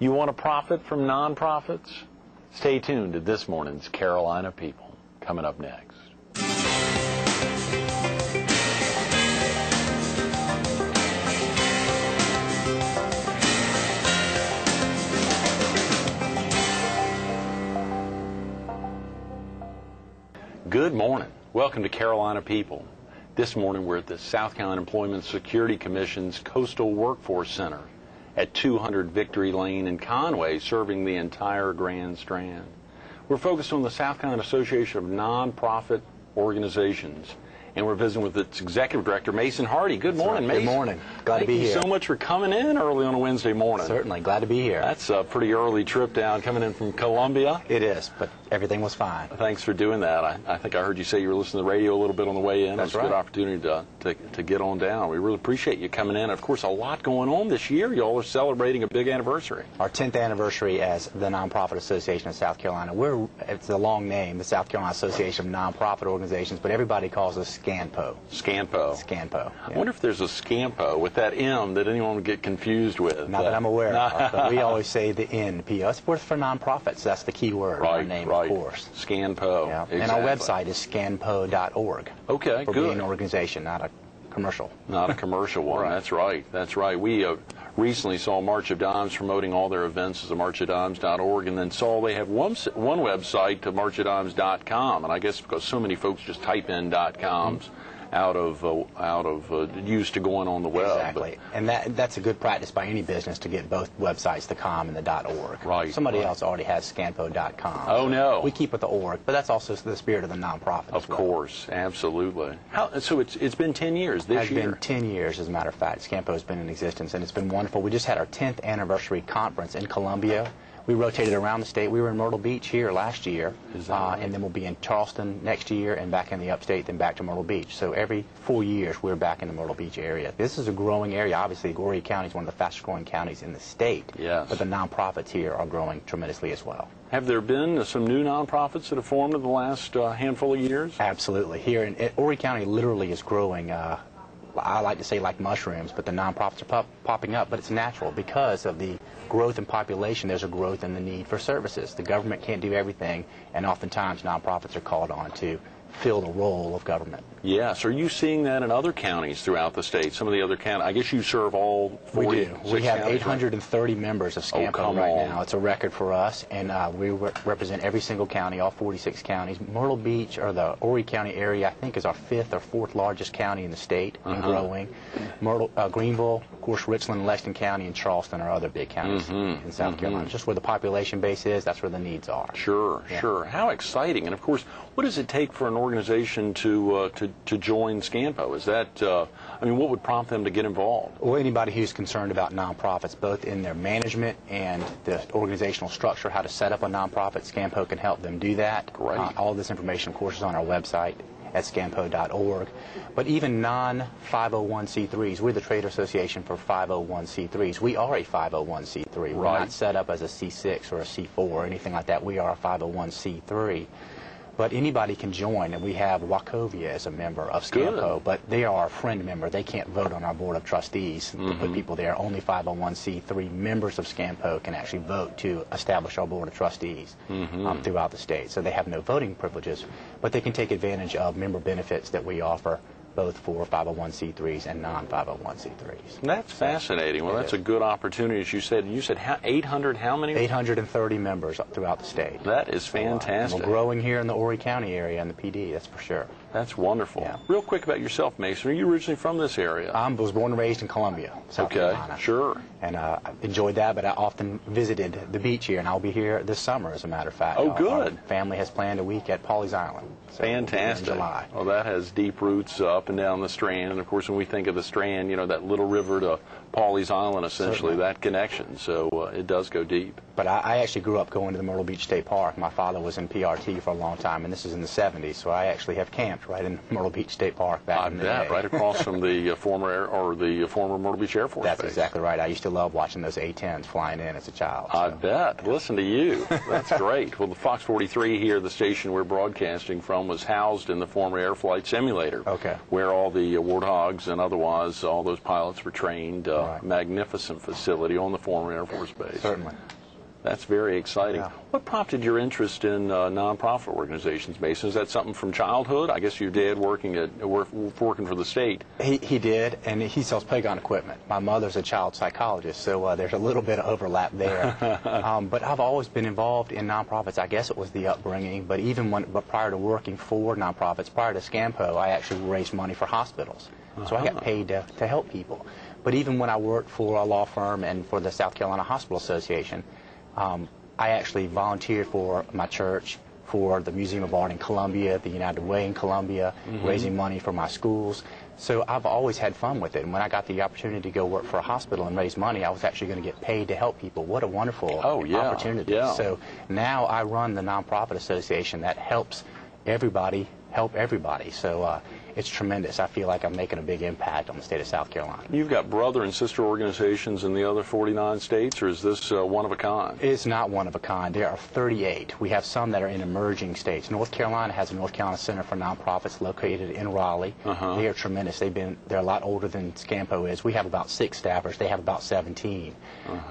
You want to profit from nonprofits? Stay tuned to this morning's Carolina People. Coming up next. Good morning. Welcome to Carolina People. This morning we're at the South Carolina Employment Security Commission's Coastal Workforce Center at 200 Victory Lane in Conway, serving the entire Grand Strand. We're focused on the South Carolina Association of Nonprofit Organizations, and we're visiting with its Executive Director, Mason Hardy. Good morning, Mason. Good morning. Glad to be here. Thank you so much for coming in early on a Wednesday morning. Certainly. Glad to be here. That's a pretty early trip down, coming in from Columbia. It is, but everything was fine. Thanks for doing that. I think I heard you say you were listening to the radio a little bit on the way in. That's right. It's a good opportunity to get on down. We really appreciate you coming in. Of course, a lot going on this year. You all are celebrating a big anniversary. Our 10th anniversary as the Nonprofit Association of South Carolina. It's a long name, the South Carolina Association of Nonprofit Organizations, but everybody calls us SCANPO. SCANPO. SCANPO. I wonder if there's a SCANPO with that M that anyone would get confused with. Not that I'm aware of, but we always say the NPO. It's for nonprofits. That's the key word. Right, our name, right. Of course. SCANPO. Yeah. Exactly. And our website is scanpo.org. Okay, for good. being an organization, not a commercial. Not a commercial one. Right. That's right. That's right. We recently saw March of Dimes promoting all their events as a marchofdimes.org, and then saw they have one website, marchofdimes.com, and I guess because so many folks just type in .coms. Out of used to going on the web. Exactly, and that's a good practice by any business to get both websites, the .com and the .org. Right. Somebody else already has scanpo.com. Oh, no. We keep with the org, but that's also the spirit of the nonprofit. Of course, absolutely. So it's been 10 years this year. It's been 10 years, as a matter of fact. Scampo has been in existence, and it's been wonderful. We just had our 10th anniversary conference in Columbia. We rotated around the state. We were in Myrtle Beach here last year, right? And then we'll be in Charleston next year, and back in the upstate, then back to Myrtle Beach. So every 4 years, we're back in the Myrtle Beach area. This is a growing area. Obviously, Horry County is one of the fastest growing counties in the state. Yes. But the nonprofits here are growing tremendously as well. Have there been some new nonprofits that have formed in the last handful of years? Absolutely. Here in Horry County literally is growing. I like to say like mushrooms, but the nonprofits are popping up, but it's natural because of the growth in population. There's a growth in the need for services. The government can't do everything, and oftentimes nonprofits are called on to fill the role of government. Yes. Are you seeing that in other counties throughout the state? Some of the other counties, I guess you serve all 40. We do. We have 830 members of SCANPO right now. It's a record for us, and we represent every single county, all 46 counties. Myrtle Beach, or the Horry County area, I think is our 5th or 4th largest county in the state, and growing. Greenville, of course, Richland, Lexington County, and Charleston are other big counties in South Carolina. Just where the population base is, that's where the needs are. Sure, sure. How exciting. And of course, what does it take for an organization to join SCANPO? Is that, what would prompt them to get involved? Well, anybody who's concerned about nonprofits, both in their management and the organizational structure, how to set up a nonprofit, SCANPO can help them do that. Great. All this information, of course, is on our website at scanpo.org. But even non-501c3s, we're the trade association for 501c3s. We are a 501c3. We're not set up as a C6 or a C4 or anything like that. We are a 501c3. But anybody can join, and we have Wachovia as a member of SCANPO, but they are a friend member. They can't vote on our board of trustees to put people there. Only 501c3 members of SCANPO can actually vote to establish our board of trustees throughout the state. So they have no voting privileges, but they can take advantage of member benefits that we offer, both for 501c3s and non-501c3s. That's fascinating. Well, that's a good opportunity, as you said. You said 800, how many? 830 members throughout the state. That is fantastic. We're growing here in the Horry County area and the PD, that's for sure. That's wonderful. Yeah. Real quick about yourself, Mason. Are you originally from this area? I was born and raised in Columbia, South Carolina. Sure. And I enjoyed that, but I often visited the beach here, and I'll be here this summer, as a matter of fact. Oh, good. Our family has planned a week at Pawleys Island. So Fantastic. We'll be in July. Well, that has deep roots up and down the Strand. And, of course, when we think of the Strand, that little river to Pawleys Island, essentially, that connection. So it does go deep. But I actually grew up going to the Myrtle Beach State Park. My father was in PRT for a long time, and this is in the 70s, so I actually have camped right in Myrtle Beach State Park back in the day. Right across from the former Myrtle Beach Air Force That's Base. exactly right. I used to love watching those A-10s flying in as a child. So. I bet. Listen to you. That's great. Well, the Fox 43 here, the station we're broadcasting from, was housed in the former Air Flight Simulator, where all the Warthogs and otherwise all those pilots were trained. Right. Magnificent facility on the former Air Force Base. Certainly. That's very exciting. Yeah. What prompted your interest in nonprofit organizations, Mason? Is that something from childhood? I guess your dad working for the state. He did, and he sells playground equipment. My mother's a child psychologist, so there's a little bit of overlap there. But I've always been involved in nonprofits. I guess it was the upbringing, but even prior to working for nonprofits, prior to Scampo, I actually raised money for hospitals. So I got paid to help people. But even when I worked for a law firm and for the South Carolina Hospital Association, I actually volunteered for my church, for the Museum of Art in Columbia, the United Way in Columbia, raising money for my schools. So I've always had fun with it. And when I got the opportunity to go work for a hospital and raise money, I was actually going to get paid to help people. What a wonderful opportunity. Yeah. So now I run the nonprofit association that helps everybody help everybody. So it's tremendous. I feel like I'm making a big impact on the state of South Carolina. You've got brother and sister organizations in the other 49 states, or is this one of a kind? It's not one of a kind. There are 38. We have some that are in emerging states. North Carolina has a North Carolina Center for Nonprofits located in Raleigh. They are tremendous. They're a lot older than Scampo is. We have about 6 staffers. They have about 17.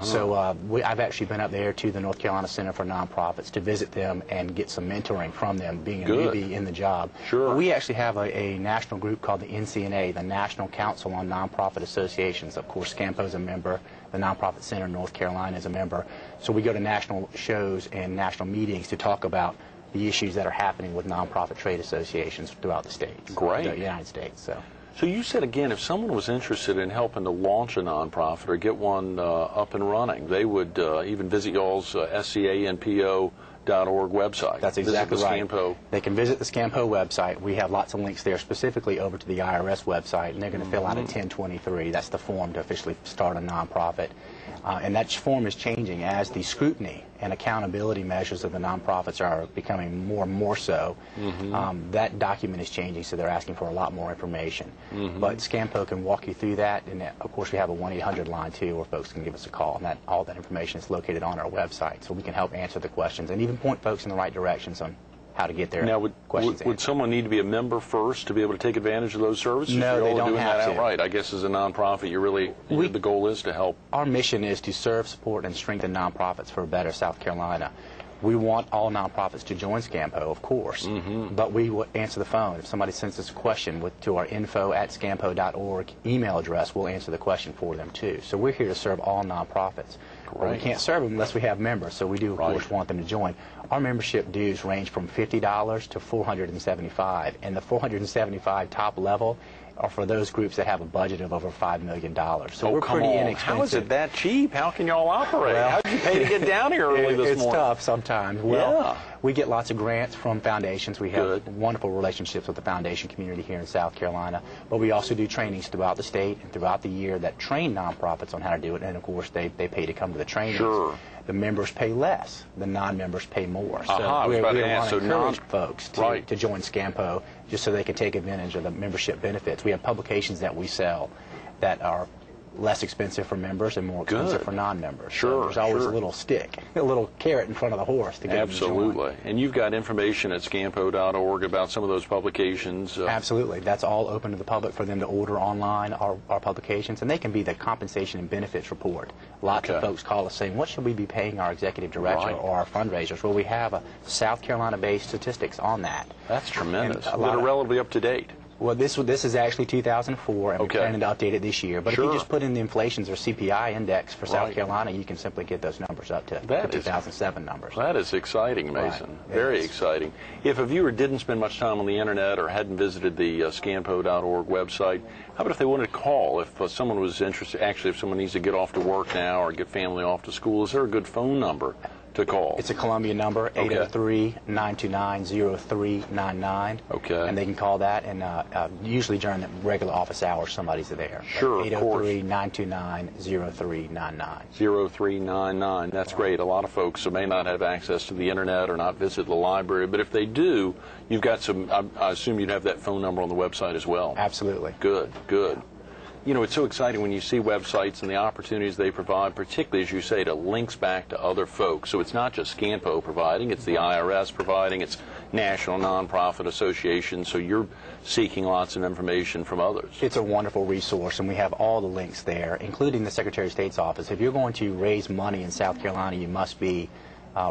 So I've actually been up there to the North Carolina Center for Nonprofits to visit them and get some mentoring from them, being a newbie in the job. Sure. We actually have a national group called the NCNA, the National Council on Nonprofit Associations. Of course, Scampo is a member. The Nonprofit Center in North Carolina is a member. So we go to national shows and national meetings to talk about the issues that are happening with nonprofit trade associations throughout the states. Great. The United States. So you said, again, if someone was interested in helping to launch a nonprofit or get one up and running, they would even visit y'all's SCANPO.org website. That's exactly right. Scampo. They can visit the Scampo website. We have lots of links there specifically over to the IRS website, and they're going to fill out a 1023. That's the form to officially start a nonprofit. And that form is changing as the scrutiny and accountability measures of the nonprofits are becoming more and more so. That document is changing, so they're asking for a lot more information. But Scampo can walk you through that, and of course we have a 1-800 line too where folks can give us a call, and all that information is located on our website, so we can help answer the questions and even point folks in the right directions on how to get their questions would someone need to be a member first to be able to take advantage of those services? No, they don't have to. Outright. I guess as a nonprofit, the goal is to help. Our mission is to serve, support, and strengthen nonprofits for a better South Carolina. We want all nonprofits to join Scampo, of course, but we will answer the phone. If somebody sends us a question to our info@scampo.org email address, we'll answer the question for them too. So we're here to serve all nonprofits. Well, we can't serve them unless we have members, so we do, of course, want them to join. Our membership dues range from $50 to $475, and the $475 top level are for those groups that have a budget of over $5 million. So we're pretty inexpensive. How is it that cheap? How can y'all operate? How did you pay to get down here early this morning? It's tough sometimes. Well, we get lots of grants from foundations. We have wonderful relationships with the foundation community here in South Carolina. But we also do trainings throughout the state and throughout the year that train nonprofits on how to do it. And, of course, they pay to come to the trainings. Sure. The members pay less. The non-members pay more. So we want to encourage folks to join Scampo just so they can take advantage of the membership benefits. We have publications that we sell that are less expensive for members and more expensive for non-members. So there's always a little stick, a little carrot in front of the horse to get them to join. Absolutely. And you've got information at scampo.org about some of those publications. Absolutely. That's all open to the public for them to order online, our publications, and they can be the compensation and benefits report. Lots of folks call us saying, what should we be paying our executive director or our fundraisers? Well, we have a South Carolina-based statistics on that. That's tremendous. That are relatively up to date. Well, this is actually 2004, and we're planning to update it this year. But if you just put in the inflations or CPI index for South Carolina, you can simply get those numbers up to the 2007 numbers. That is exciting, Mason. Very exciting. If a viewer didn't spend much time on the Internet or hadn't visited the scampo.org website, how about if they wanted to call? If someone was interested, actually, if someone needs to get off to work now or get family off to school, is there a good phone number to call? It's a Columbia number, 803-929-0399. Okay. And they can call that, and usually during the regular office hours, somebody's there. Sure, of course. 803-929-0399. 0399. That's great. A lot of folks may not have access to the internet or not visit the library, but if they do, you've got some, I assume you'd have that phone number on the website as well. Absolutely. Good, good. You know, it's so exciting when you see websites and the opportunities they provide, particularly, as you say, to links back to other folks. So it's not just SCANPO providing, it's the IRS providing, it's national nonprofit associations, so you're seeking lots of information from others. It's a wonderful resource, and we have all the links there, including the Secretary of State's office. If you're going to raise money in South Carolina, you must be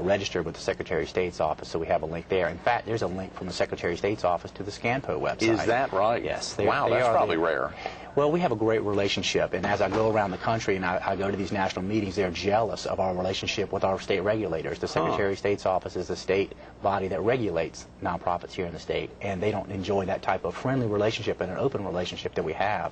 registered with the Secretary of State's office, so we have a link there. In fact, there's a link from the Secretary of State's office to the SCANPO website. Is that right? Yes. Wow, that's probably rare. Well, we have a great relationship, and as I go around the country and I go to these national meetings, they're jealous of our relationship with our state regulators. The Secretary of State's office is the state body that regulates nonprofits here in the state, and they don't enjoy that type of friendly relationship and an open relationship that we have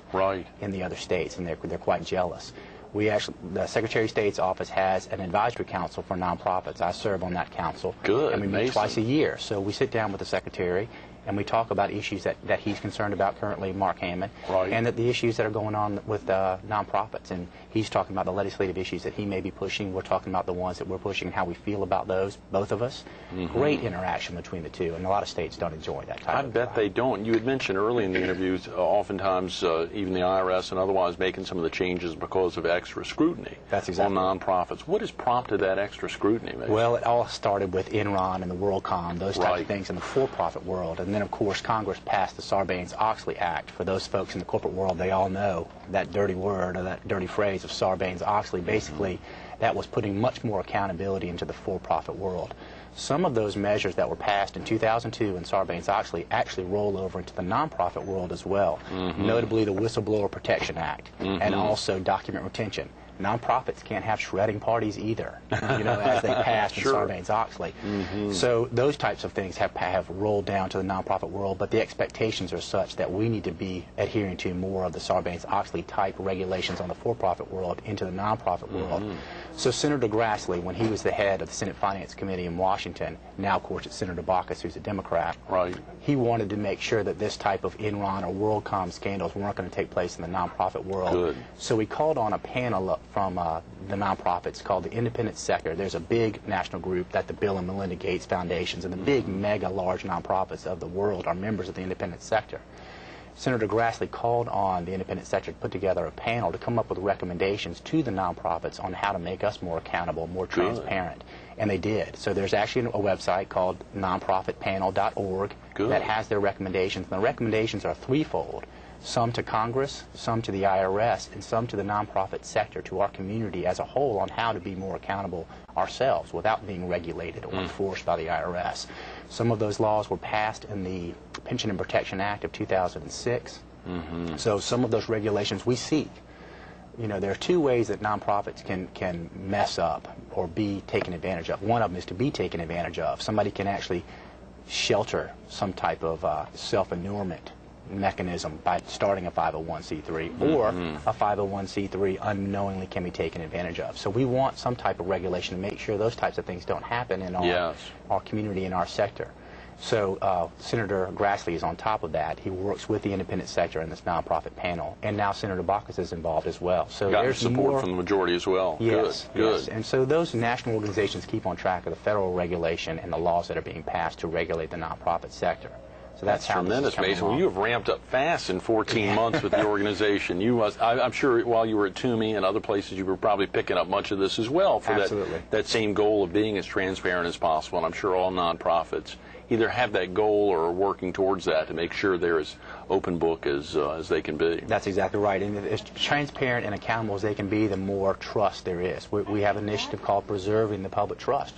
in the other states, and they're quite jealous. The Secretary of State's office has an advisory council for nonprofits. I serve on that council. Good, and we meet twice a year. So we sit down with the Secretary and we talk about issues that he's concerned about currently, Mark Hammond, and that the issues that are going on with nonprofits. And he's talking about the legislative issues that he may be pushing. We're talking about the ones that we're pushing and how we feel about those, both of us. Great interaction between the two, and a lot of states don't enjoy that type of I bet they don't. You had mentioned early in the interviews, oftentimes even the IRS and otherwise making some of the changes because of extra scrutiny. That's exactly on nonprofits. What has prompted that extra scrutiny, maybe? Well, it all started with Enron and the WorldCom, those types of things in the for-profit world. And then, of course, Congress passed the Sarbanes-Oxley Act. For those folks in the corporate world, they all know that dirty word or that dirty phrase of Sarbanes-Oxley. Basically, that was putting much more accountability into the for-profit world. Some of those measures that were passed in 2002 in Sarbanes-Oxley actually roll over into the nonprofit world as well, notably the Whistleblower Protection Act and also document retention. Nonprofits can't have shredding parties either, as they passed in Sarbanes-Oxley. So those types of things have rolled down to the nonprofit world, but the expectations are such that we need to be adhering to more of the Sarbanes-Oxley type regulations on the for-profit world into the nonprofit world. So Senator Grassley, when he was the head of the Senate Finance Committee in Washington, now of course it's Senator Baucus, who's a Democrat, he wanted to make sure that this type of Enron or WorldCom scandals weren't going to take place in the nonprofit world. So he called on a panel from the nonprofits called the Independent Sector. There's a big national group that the Bill and Melinda Gates Foundations and the big mega large nonprofits of the world are members of the Independent Sector. Senator Grassley called on the Independent Sector to put together a panel to come up with recommendations to the nonprofits on how to make us more accountable, more transparent. And they did. So there's actually a website called nonprofitpanel.org that has their recommendations. And the recommendations are threefold. Some to Congress, some to the IRS, and some to the nonprofit sector, to our community as a whole, on how to be more accountable ourselves without being regulated or enforced by the IRS. Some of those laws were passed in the Pension and Protection Act of 2006. So some of those regulations we seek. There are two ways that nonprofits can mess up or be taken advantage of. One of them is to be taken advantage of. Somebody can actually shelter some type of self-inurement mechanism by starting a 501c3, or a 501c3 unknowingly can be taken advantage of. So we want some type of regulation to make sure those types of things don't happen in our community, in our sector. So Senator Grassley is on top of that. He works with the Independent Sector and this nonprofit panel, and now Senator Baucus is involved as well. So there's support from the majority as well. Yes, good. Yes. And so those national organizations keep on track of the federal regulation and the laws that are being passed to regulate the nonprofit sector. So that's how tremendous, Mason. Well, you have ramped up fast in 14 months with the organization. I'm sure while you were at Toomey and other places, you were probably picking up much of this as well for that same goal of being as transparent as possible. And I'm sure all nonprofits either have that goal or are working towards that to make sure they're as open book as they can be. That's exactly right. And as transparent and accountable as they can be, the more trust there is. We have an initiative called Preserving the Public Trust.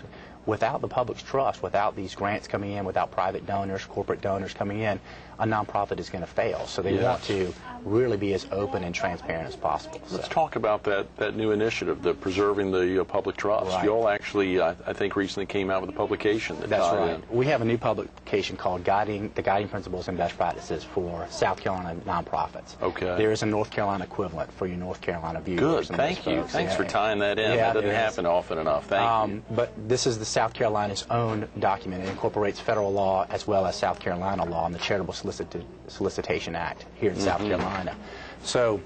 without the public's trust, without these grants coming in, without private donors, corporate donors coming in, a nonprofit is going to fail. So they want to really be as open and transparent as possible. Let's talk about that new initiative, the Preserving the Public Trust. Right. You all actually, I think, recently came out with a publication that That's tied right. in. We have a new publication called The Guiding Principles and Best Practices for South Carolina Nonprofits. Okay. There is a North Carolina equivalent for your North Carolina viewers. Good. and Thank those you. folks. Thanks for tying that in. Yeah, That doesn't it is. happen often enough. Thank you. But this is the South Carolina's own document. It incorporates federal law as well as South Carolina law and the Charitable Solicitation Act here in South Carolina. So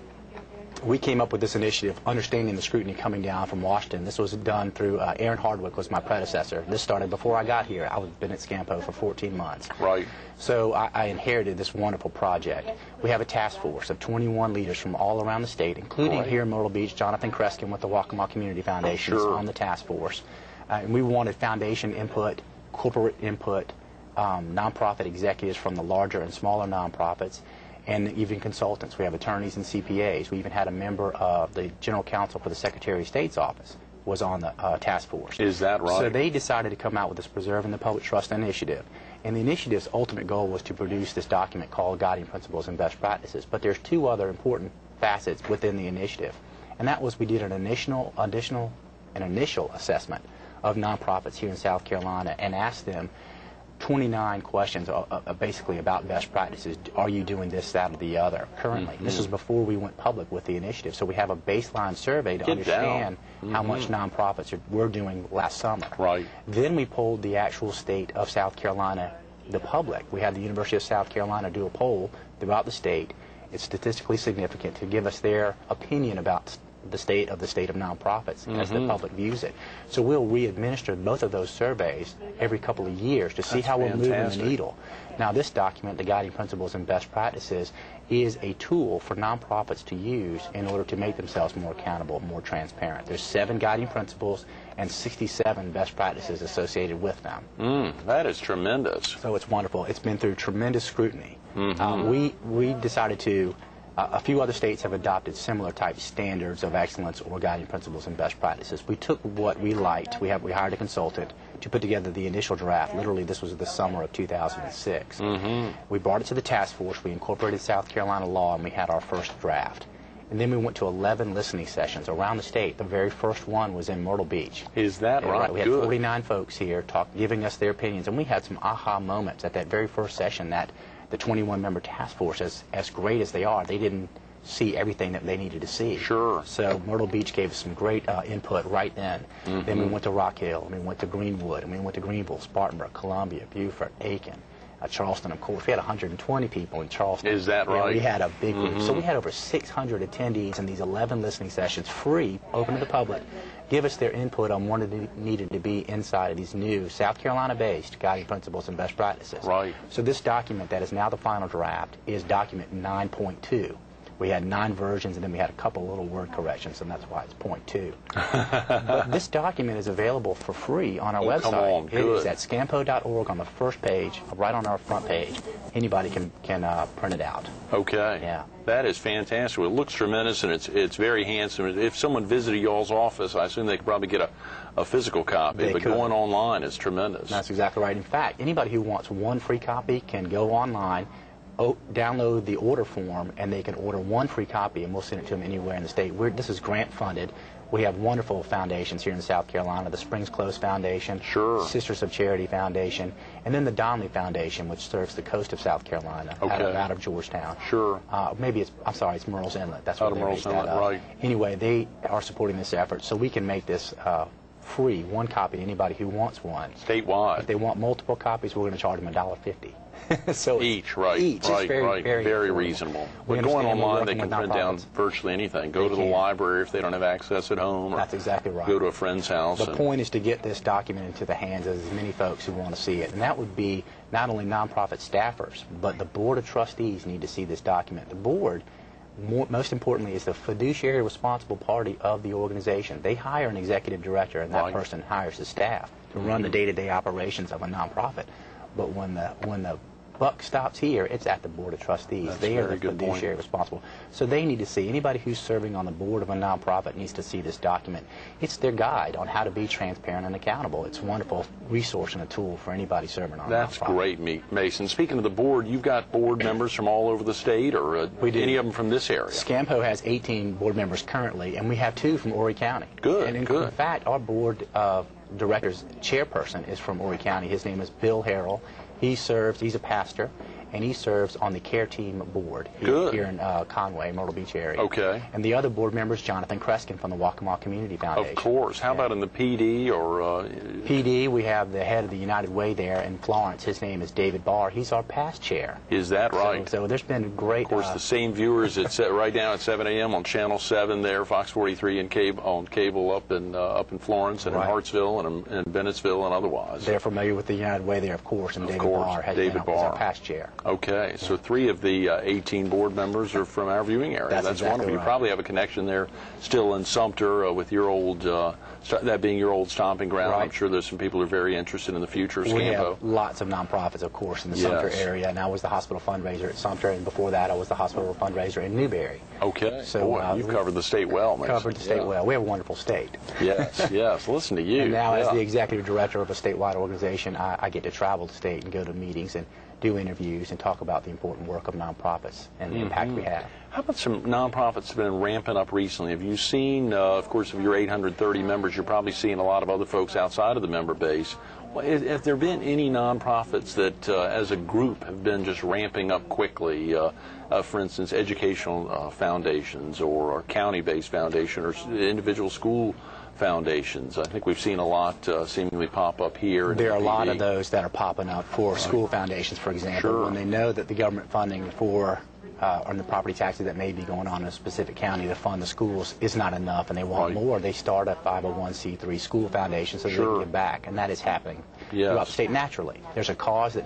we came up with this initiative, understanding the scrutiny coming down from Washington. This was done through Aaron Hardwick was my predecessor. This started before I got here. I've been at Scampo for 14 months. Right. So I inherited this wonderful project. We have a task force of 21 leaders from all around the state, including here in Myrtle Beach. Jonathan Kreskin with the Waccamaw Community Foundation is on the task force. And we wanted foundation input, corporate input, nonprofit executives from the larger and smaller nonprofits, and even consultants. We have attorneys and CPAs. We even had a member of the General Counsel for the Secretary of State's office was on the task force. Is that right? So they decided to come out with this Preserving the Public Trust initiative. And the initiative's ultimate goal was to produce this document called Guiding Principles and Best Practices. But there's two other important facets within the initiative. And that was we did an initial assessment of nonprofits here in South Carolina and asked them 29 questions basically about best practices. Are you doing this, that, or the other currently? This is before we went public with the initiative. So we have a baseline survey to understand how much nonprofits were doing last summer. Right. Then we polled the actual state of South Carolina, the public. We had the University of South Carolina do a poll throughout the state. It's statistically significant to give us their opinion about the state of nonprofits as the public views it. So we'll re-administer both of those surveys every couple of years to see how we're moving the needle. Now this document, the Guiding Principles and Best Practices, is a tool for nonprofits to use in order to make themselves more accountable, more transparent. There's 7 guiding principles and 67 best practices associated with them. That is tremendous. So it's wonderful. It's been through tremendous scrutiny. We decided to a few other states have adopted similar type standards of excellence or guiding principles and best practices. We took what we liked. We hired a consultant to put together the initial draft. Literally, this was the summer of 2006. We brought it to the task force. We incorporated South Carolina law, and we had our first draft. And then we went to 11 listening sessions around the state. The very first one was in Myrtle Beach. Is that right? We had 49 folks here giving us their opinions, and we had some aha moments at that very first session that the 21-member task force, as great as they are, they didn't see everything that they needed to see. Sure. So Myrtle Beach gave us some great input right then. Then we went to Rock Hill, and we went to Greenwood, and we went to Greenville, Spartanburg, Columbia, Beaufort, Aiken, Charleston, of course. We had 120 people in Charleston. Is that right? We had a big group. So we had over 600 attendees in these 11 listening sessions, free, open to the public, give us their input on what needed to be inside of these new South Carolina-based guiding principles and best practices. Right. So this document that is now the final draft is document 9.2. We had 9 versions, and then we had a couple little word corrections, and that's why it's .2. But this document is available for free on our website. Come on, it is at scampo.org on the first page, right on our front page. Anybody can print it out. Okay. Yeah. That is fantastic. It looks tremendous, and it's very handsome. If someone visited y'all's office, I assume they could probably get a physical copy. But going online is tremendous. That's exactly right. In fact, anybody who wants one free copy can go online, download the order form, and they can order one free copy, and we'll send it to them anywhere in the state. This is grant funded. We have wonderful foundations here in South Carolina, the Springs Close Foundation, Sisters of Charity Foundation, and then the Donley Foundation, which serves the coast of South Carolina, out of Georgetown. It's Murrells Inlet. That's what they based that up. Right. Anyway, they are supporting this effort, so we can make this free, one copy to anybody who wants one. Statewide. If they want multiple copies, we're going to charge them $1.50. So each, right? Each. Right, it's very reasonable. But going online, they can print down virtually anything. Go to the library if they don't have access at home. Or that's exactly right. Go to a friend's house. The point is to get this document into the hands of as many folks who want to see it. And that would be not only nonprofit staffers, but the Board of Trustees need to see this document. The board, most importantly, is the fiduciary responsible party of the organization. They hire an executive director, and that person hires the staff to run the day-to-day operations of a nonprofit. But when the buck stops here, it's at the Board of Trustees. That's They a are very good point. fiduciary responsible. So they need to see, anybody who's serving on the board of a nonprofit needs to see this document. It's their guide on how to be transparent and accountable. It's a wonderful resource and a tool for anybody serving on a That's nonprofit. great, Mason. Speaking of the board, you've got board members from all over the state, or We do. any of them from this area? Scampo has 18 board members currently, and we have 2 from Horry County. Good, And in good. fact, our board of directors chairperson is from Horry County. His name is Bill Harrell. He's a pastor, and he serves on the care team board Good. here in Conway, Myrtle Beach area. Okay. And the other board member is Jonathan Kreskin from the Waccamaw Community Foundation. Of course. How about in the PD or? PD, we have the head of the United Way there in Florence. His name is David Barr. He's our past chair. Is that right? So there's been great. Of course, the same viewers right now at 7 a.m. on Channel 7 there, Fox 43 and on cable up in Florence and Right. in Hartsville and in Bennettsville and otherwise. They're familiar with the United Way there, of course, and Of David course, Barr has David been Barr. our past chair. Okay, so 3 of the 18 board members are from our viewing area. That's exactly wonderful. You right. probably have a connection there still in Sumter with your old, that being your old stomping ground. Right. I'm sure there's some people who are very interested in the future of We Scampo. have lots of nonprofits, of course, in the Yes. Sumter area, and I was the hospital fundraiser at Sumter, and before that I was the hospital fundraiser in Newberry. Okay, So, boy, you've we covered the state well, Mason. Covered the state Yeah. well. We have a wonderful state. Yes, yes. Listen to you. And now, as Yeah. the executive director of a statewide organization, I get to travel the state and go to meetings and do interviews and talk about the important work of nonprofits and the impact we have. How about some nonprofits that have been ramping up recently? Have you seen, of course, of your 830 members, you're probably seeing a lot of other folks outside of the member base. Have there been any nonprofits that, as a group, have been just ramping up quickly? For instance, educational foundations or county-based foundation or individual school foundations. I think we've seen a lot seemingly pop up here. in There are a the lot PD. of those that are popping up for school foundations, for example, Sure. when they know that the government funding for on the property taxes that may be going on in a specific county to fund the schools is not enough, and they want Right. more. They start a 501c3 school foundation so they Sure. can give back, and that is happening Yes. throughout the state naturally. There's a cause that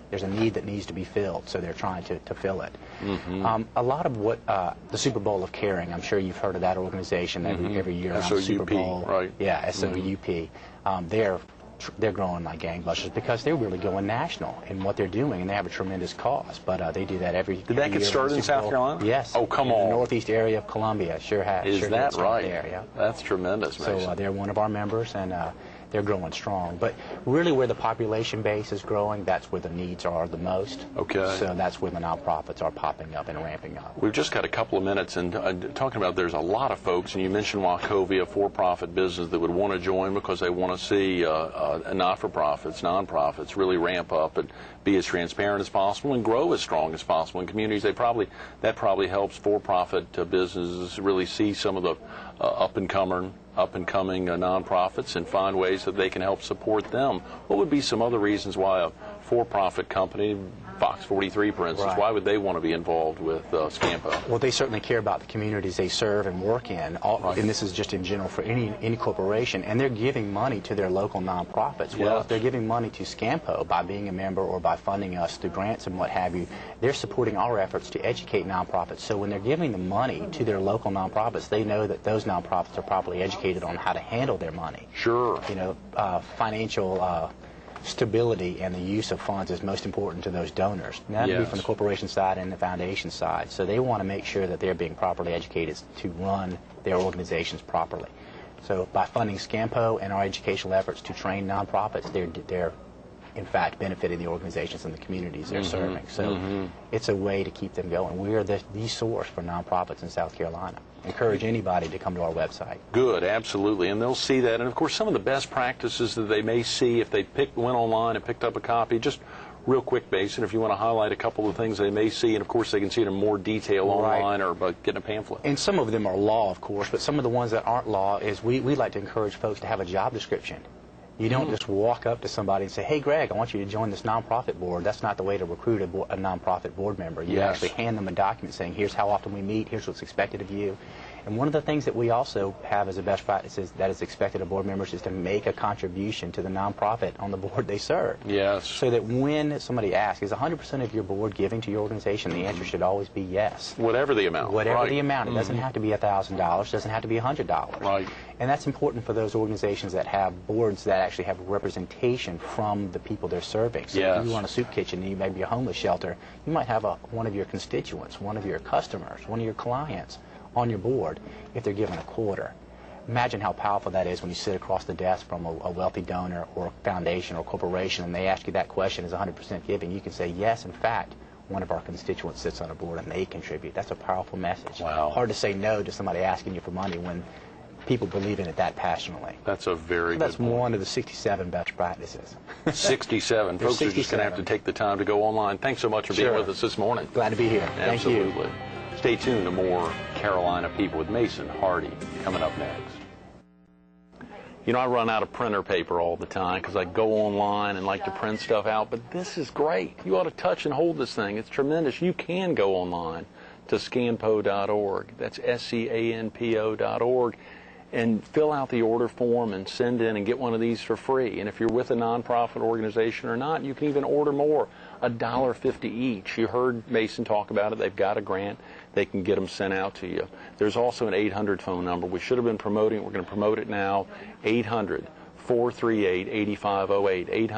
there's a need that needs to be filled, so they're trying to fill it. A lot of what the Super Bowl of Caring, I'm sure you've heard of that organization every year around the Super SOUP, Bowl. right. Yeah, SOUP. They're growing like gangbusters because they're really going national in what they're doing, and they have a tremendous cause. But they do that every. Did that get year started with in the Super South Bowl. Carolina? Yes. Oh, come in on. The northeast area of Columbia sure has. Is sure that did start right? There, yeah. That's tremendous, Mason. So they're one of our members, and they're growing strong. But really, where the population base is growing, that's where the needs are the most. Okay. So that's where the nonprofits are popping up and ramping up. We've just got a couple of minutes and talking about there's a lot of folks, and you mentioned Wachovia, a for-profit business that would want to join because they want to see not-for-profits, nonprofits really ramp up and be as transparent as possible and grow as strong as possible in communities. That probably helps for-profit businesses really see some of the up-and-coming nonprofits and find ways that they can help support them. What would be some other reasons why a for-profit company, Fox 43 for instance, Right. why would they want to be involved with Scampo? Well, they certainly care about the communities they serve and work in, Right. and this is just in general for any corporation, and they're giving money to their local nonprofits. Well, Yes. if they're giving money to Scampo by being a member or by funding us through grants and what have you, they're supporting our efforts to educate nonprofits. So when they're giving the money to their local nonprofits, they know that those nonprofits are properly educated on how to handle their money. Sure. You know, financial stability and the use of funds is most important to those donors. And that would be Yes. from the corporation side and the foundation side. So they want to make sure that they're being properly educated to run their organizations properly. So by funding Scampo and our educational efforts to train nonprofits, they're in fact benefiting the organizations and the communities they're serving. So it's a way to keep them going. We are the source for nonprofits in South Carolina. Encourage anybody to come to our website. Good, absolutely, and they'll see that. And of course, some of the best practices that they may see if they went online and picked up a copy. Just real quick, Mason, if you want to highlight a couple of things they may see, and of course they can see it in more detail Right. online or by getting a pamphlet. And some of them are law, of course, but some of the ones that aren't law is we like to encourage folks to have a job description. You don't just walk up to somebody and say, hey, Greg, I want you to join this nonprofit board. That's not the way to recruit a nonprofit board member. You Yes. actually hand them a document saying, here's how often we meet, here's what's expected of you. And one of the things that we also have as a best practice is that is expected of board members is to make a contribution to the nonprofit on the board they serve. Yes. So that when somebody asks, is 100% of your board giving to your organization, the answer should always be yes. Whatever the amount. Whatever right. the amount. It doesn't have to be $1,000, doesn't have to be $100. Right. And that's important for those organizations that have boards that actually have representation from the people they're serving. So yes. if you run a soup kitchen and you may be a homeless shelter, you might have one of your constituents, one of your customers, one of your clients on your board if they're given a quarter. Imagine how powerful that is when you sit across the desk from a wealthy donor or a foundation or corporation and they ask you that question, is 100% giving? You can say, yes, in fact, one of our constituents sits on a board and they contribute. That's a powerful message. Wow. Hard to say no to somebody asking you for money when people believe in it that passionately. That's a very good That's point. one of the 67 best practices. 67. Folks are just going to have to take the time to go online. Thanks so much for being with us this morning. Glad to be here. Absolutely. Thank you. Stay tuned to more Carolina People with Mason Hardy coming up next. You know, I run out of printer paper all the time because I go online and like to print stuff out, but this is great. You ought to touch and hold this thing. It's tremendous. You can go online to scanpo.org. That's SCANPO.org. And fill out the order form and send in and get one of these for free. And if you're with a nonprofit organization or not, you can even order more, $1.50 each. You heard Mason talk about it. They've got a grant. They can get them sent out to you. There's also an 800 phone number. We should have been promoting it. We're going to promote it now. 800-438-8508.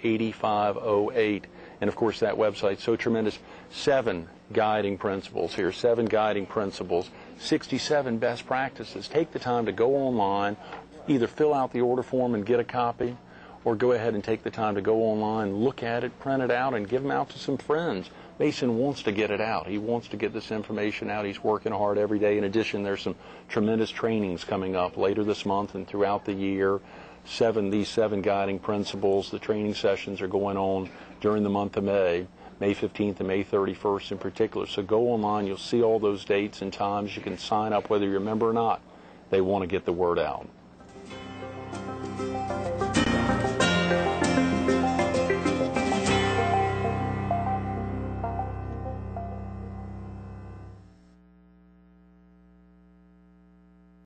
800-438-8508. And, of course, that website's so tremendous. 7 guiding principles here. 7 guiding principles. 67 best practices. Take the time to go online, either fill out the order form and get a copy, or go ahead and take the time to go online, look at it, print it out, and give them out to some friends. Mason wants to get it out. He wants to get this information out. He's working hard every day. In addition, there's some tremendous trainings coming up later this month and throughout the year. These 7 guiding principles, the training sessions are going on during the month of May 15th and May 31st in particular. So go online. You'll see all those dates and times. You can sign up whether you're a member or not. They want to get the word out.